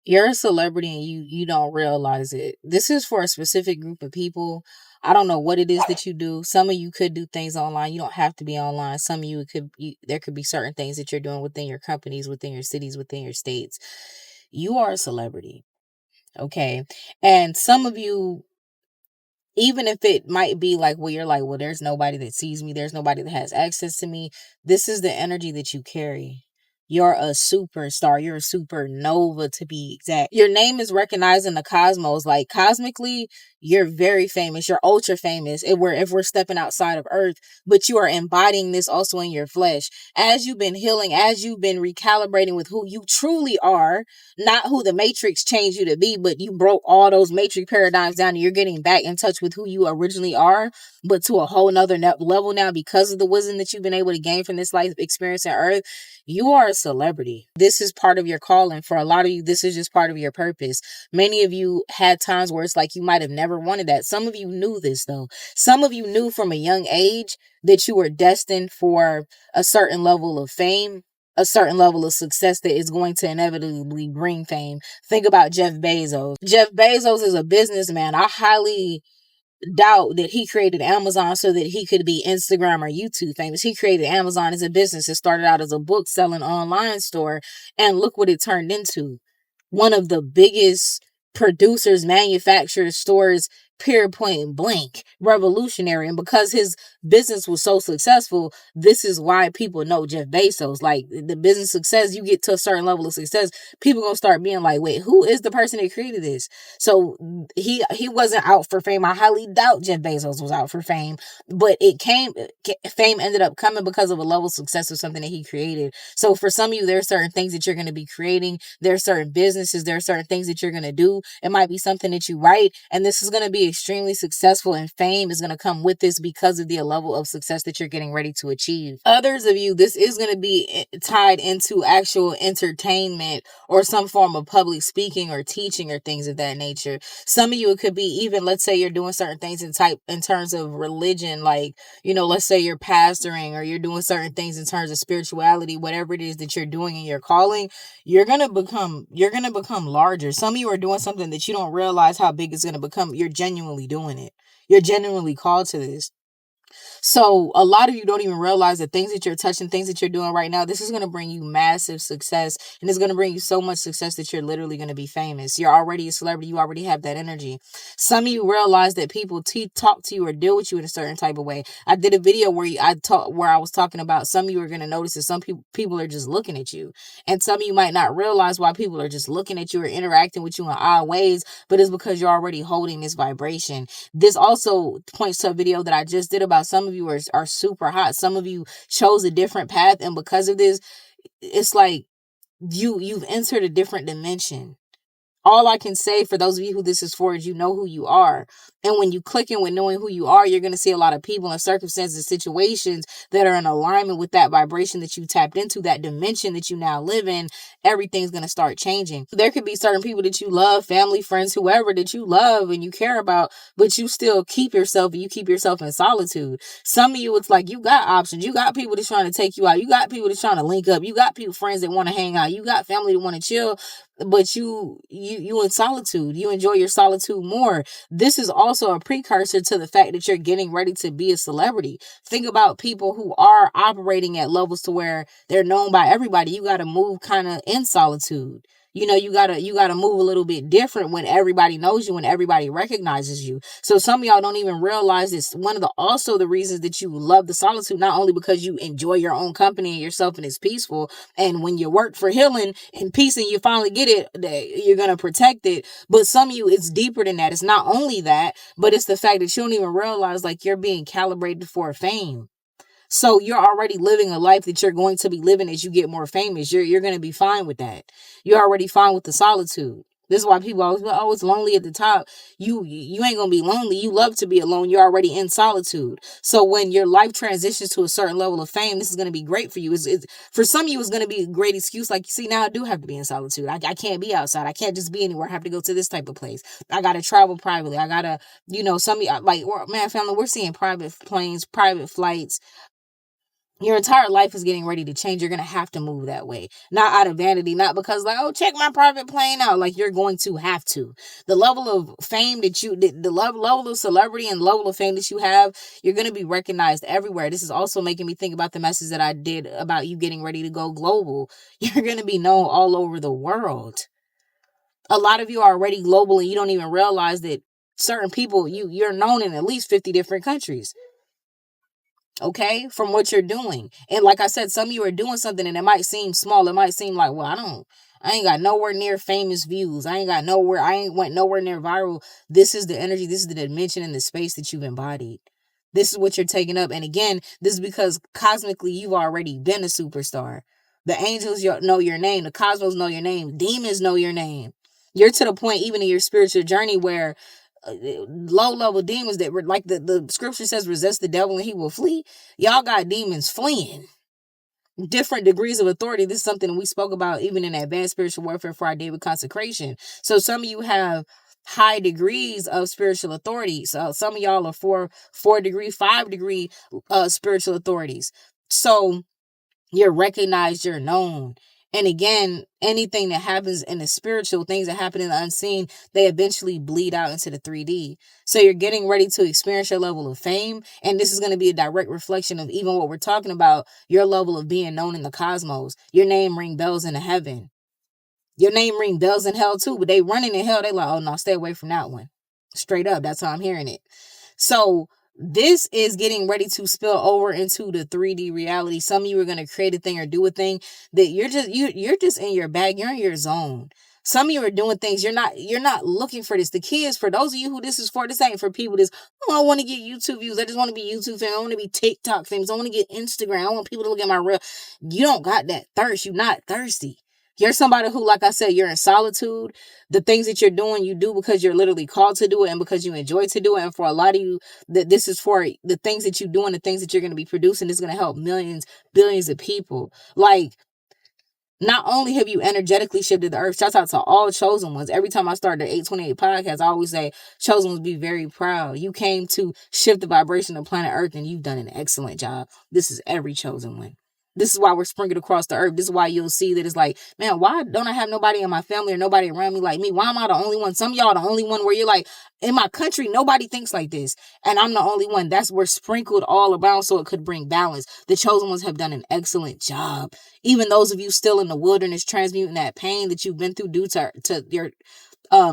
You're a celebrity and you don't realize it. This is for a specific group of people. I don't know what it is that you do. Some of you could do things online. You don't have to be online. Some of you there could be certain things that you're doing within your companies, within your cities, within your states. You are a celebrity, okay? And some of you, even if it might be like, well, you're like, well, there's nobody that sees me, there's nobody that has access to me. This is the energy that you carry. You're a superstar. You're a supernova, to be exact. Your name is recognized in the cosmos. Like, cosmically, you're very famous. You're ultra famous if we're stepping outside of Earth, but you are embodying this also in your flesh. As you've been healing, as you've been recalibrating with who you truly are, not who the matrix changed you to be, but you broke all those matrix paradigms down and you're getting back in touch with who you originally are, but to a whole nother level now because of the wisdom that you've been able to gain from this life experience on Earth. You are a celebrity. This is part of your calling. For a lot of you, this is just part of your purpose. Many of you had times where it's like you might have never wanted that. Some of you knew this though. Some of you knew from a young age that you were destined for a certain level of fame, a certain level of success that is going to inevitably bring fame. Think about Jeff Bezos. Jeff Bezos is a businessman. I highly doubt that he created Amazon so that he could be Instagram or YouTube famous. He created Amazon as a business. It started out as a book selling online store, and look what it turned into. One of the biggest producers, manufacturers, stores, period, point blank, revolutionary. And because his business was so successful, this is why people know Jeff Bezos. Like, the business success, you get to a certain level of success, people gonna start being like, wait, who is the person that created this? So he wasn't out for fame. I highly doubt Jeff Bezos was out for fame, but fame ended up coming because of a level of success of something that he created. So for some of you, there are certain things that you're going to be creating. There are certain businesses, there are certain things that you're going to do. It might be something that you write, and this is going to be extremely successful, and fame is going to come with this because of the level of success that you're getting ready to achieve. Others of you, this is going to be tied into actual entertainment or some form of public speaking or teaching or things of that nature. Some of you, it could be even, let's say you're doing certain things in terms of religion, like, let's say you're pastoring or you're doing certain things in terms of spirituality, whatever it is that you're doing in your calling, you're going to become larger. Some of you are doing something that you don't realize how big it's going to become. You're genuinely doing it. You're genuinely called to this. So a lot of you don't even realize the things that you're touching, things that you're doing right now, this is going to bring you massive success, and it's going to bring you so much success that you're literally going to be famous. You're already a celebrity. You already have that energy. Some of you realize that people talk to you or deal with you in a certain type of way. I did a video where I was talking about some of you are going to notice that some people are just looking at you, and some of you might not realize why people are just looking at you or interacting with you in odd ways, but it's because you're already holding this vibration. This also points to a video that I just did about some of you are super hot. Some of you chose a different path, and because of this, it's like you've entered a different dimension. All I can say for those of you who this is for is you know who you are. And when you click in with knowing who you are, you're going to see a lot of people and circumstances, situations that are in alignment with that vibration that you tapped into, that dimension that you now live in. Everything's going to start changing. There could be certain people that you love, family, friends, whoever that you love and you care about, but you still keep yourself in solitude. Some of you, it's like you got options. You got people that's trying to take you out. You got people that's trying to link up. You got friends that want to hang out. You got family that want to chill, but you in solitude. You enjoy your solitude more. This is also a precursor to the fact that you're getting ready to be a celebrity. Think about people who are operating at levels to where they're known by everybody. You got to move kind of in solitude. You gotta move a little bit different when everybody knows you, when everybody recognizes you. So some of y'all don't even realize this. One of the reasons that you love the solitude, not only because you enjoy your own company and yourself and it's peaceful, and when you work for healing and peace and you finally get it, you're gonna protect it. But some of you, it's deeper than that. It's not only that, but it's the fact that you don't even realize like you're being calibrated for fame. So you're already living a life that you're going to be living as you get more famous. You're going to be fine with that. You're already fine with the solitude. This is why people always go, oh, it's lonely at the top. You ain't going to be lonely. You love to be alone. You're already in solitude. So when your life transitions to a certain level of fame, this is going to be great for you. For some of you, it's going to be a great excuse. Like, see, now I do have to be in solitude. I can't be outside. I can't just be anywhere. I have to go to this type of place. I got to travel privately. I got to, some of you, like, man, family, we're seeing private planes, private flights, Your entire life is getting ready to change. You're going to have to move that way. Not out of vanity, not because like, oh, check my private plane out. Like, you're going to have to. The level of fame that the level of celebrity and level of fame that you have, you're going to be recognized everywhere. This is also making me think about the message that I did about you getting ready to go global. You're going to be known all over the world. A lot of you are already global and you don't even realize that certain people, you're known in at least 50 different countries. Okay, from what you're doing. And like I said, some of you are doing something and it might seem small. It might seem like, well, I ain't got nowhere near famous views. I ain't went nowhere near viral. This is the energy, this is the dimension and the space that you've embodied. This is what you're taking up. And again, this is because cosmically you've already been a superstar. The angels know your name. The cosmos know your name. Demons know your name. You're to the point, even in your spiritual journey, where low level demons that were like the scripture says, resist the devil and he will flee. Y'all got demons fleeing. Different degrees of authority. This is something we spoke about even in Advanced Spiritual Warfare for our day with Consecration. So some of you have high degrees of spiritual authority. So some of y'all are 4 degree, 5 degree spiritual authorities. So you're recognized, you're known. And again, anything that happens in the spiritual, things that happen in the unseen, they eventually bleed out into the 3D. So you're getting ready to experience your level of fame. And this is going to be a direct reflection of even what we're talking about, your level of being known in the cosmos. Your name ring bells in heaven. Your name ring bells in hell too, but they running in hell. They like, oh no, stay away from that one. Straight up. That's how I'm hearing it. So this is getting ready to spill over into the 3D reality. Some of you are going to create a thing or do a thing that you're just in your bag. You're in your zone. Some of you are doing things you're not looking for this. The kids, for those of you who this is for, this ain't for people. I want to get YouTube views. I just want to be YouTube famous. I want to be TikTok famous. I want to get Instagram. I want people to look at my real. You don't got that thirst. You're not thirsty. You're somebody who, like I said, you're in solitude. The things that you're doing, you do because you're literally called to do it and because you enjoy to do it. And for a lot of you, that this is for the things that you do and the things that you're going to be producing is going to help millions, billions of people. Like, not only have you energetically shifted the earth, shout out to all chosen ones. Every time I start the 828 podcast, I always say, chosen ones, be very proud. You came to shift the vibration of planet Earth and you've done an excellent job. This is every chosen one. This is why we're sprinkled across the earth. This is why you'll see that it's like, man, why don't I have nobody in my family or nobody around me like me? Why am I the only one? Some of y'all the only one where you're like, in my country, nobody thinks like this. And I'm the only one. That's we're sprinkled all around so it could bring balance. The chosen ones have done an excellent job. Even those of you still in the wilderness transmuting that pain that you've been through due to your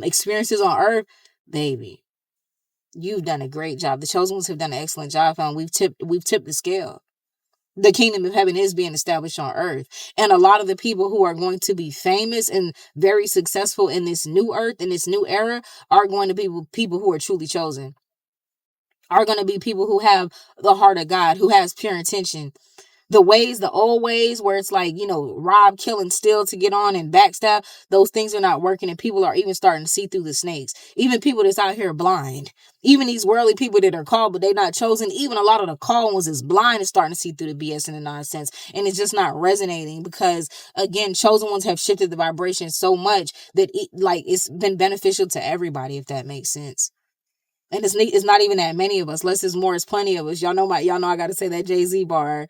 experiences on earth, baby, you've done a great job. The chosen ones have done an excellent job, and we've tipped the scale. The kingdom of heaven is being established on earth. And a lot of the people who are going to be famous and very successful in this new earth, in this new era, are going to be people who are truly chosen, are going to be people who have the heart of God, who has pure intention. The old ways where it's like, rob, kill, and steal to get on and backstab, those things are not working. And people are even starting to see through the snakes. Even people that's out here blind, even these worldly people that are called, but they're not chosen. Even a lot of the called ones is blind and starting to see through the BS and the nonsense. And it's just not resonating because, again, chosen ones have shifted the vibration so much that it's been beneficial to everybody, if that makes sense. And it's not even that many of us. Less is more, it's plenty of us. Y'all know I got to say that Jay-Z bar.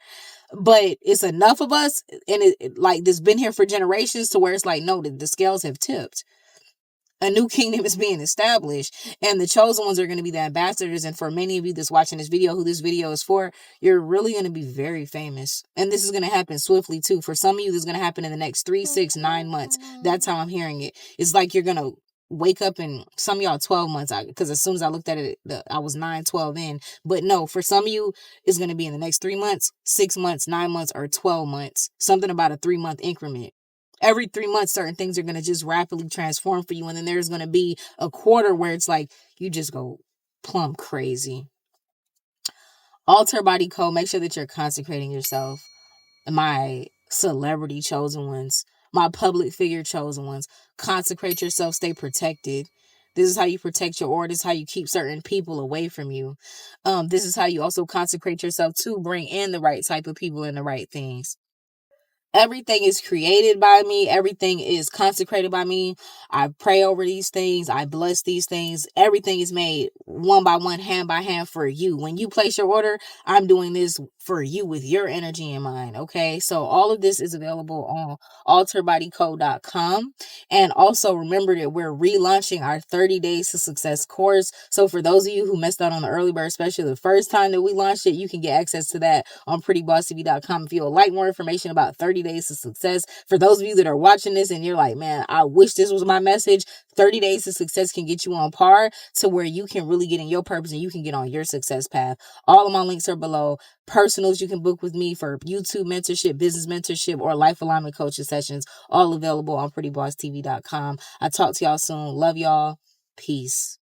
But it's enough of us, and it like this been here for generations to where it's like, no, the scales have tipped. A new kingdom is being established, and the chosen ones are going to be the ambassadors. And for many of you that's watching this video, who this video is for, you're really going to be very famous. And this is going to happen swiftly too. For some of you, this is going to happen in the next 3, 6, 9 months. That's how I'm hearing it. It's like you're going to wake up in some of y'all 12 months, because as soon as I looked at it, I was 9, 12 in. But no, for some of you, it's going to be in the next 3 months, 6 months, 9 months, or 12 months. Something about a 3-month increment. Every 3 months, certain things are going to just rapidly transform for you. And then there's going to be a quarter where it's like you just go plumb crazy. Alter body code. Make sure that you're consecrating yourself. My celebrity chosen ones, my public figure chosen ones. Consecrate yourself. Stay protected. This is how you protect your aura. This is how you keep certain people away from you. This is how you also consecrate yourself to bring in the right type of people and the right things. Everything is created by me. Everything is consecrated by me. I pray over these things. I bless these things. Everything is made one by one, hand by hand for you. When you place your order, I'm doing this for you with your energy in mind. Okay. So all of this is available on alterbodyco.com. And also remember that we're relaunching our 30 Days to Success course. So for those of you who missed out on the early bird special the first time that we launched it, you can get access to that on prettybossTV.com. If you would like more information about 30 Days to Success, for those of you that are watching this and you're like, man, I wish this was my message, 30 Days to Success can get you on par to where you can really get in your purpose and you can get on your success path. All of my links are below. Personals you can book with me for YouTube mentorship, business mentorship, or life alignment coaching sessions, all available on prettybossTV.com. I talk to y'all soon. Love y'all. Peace.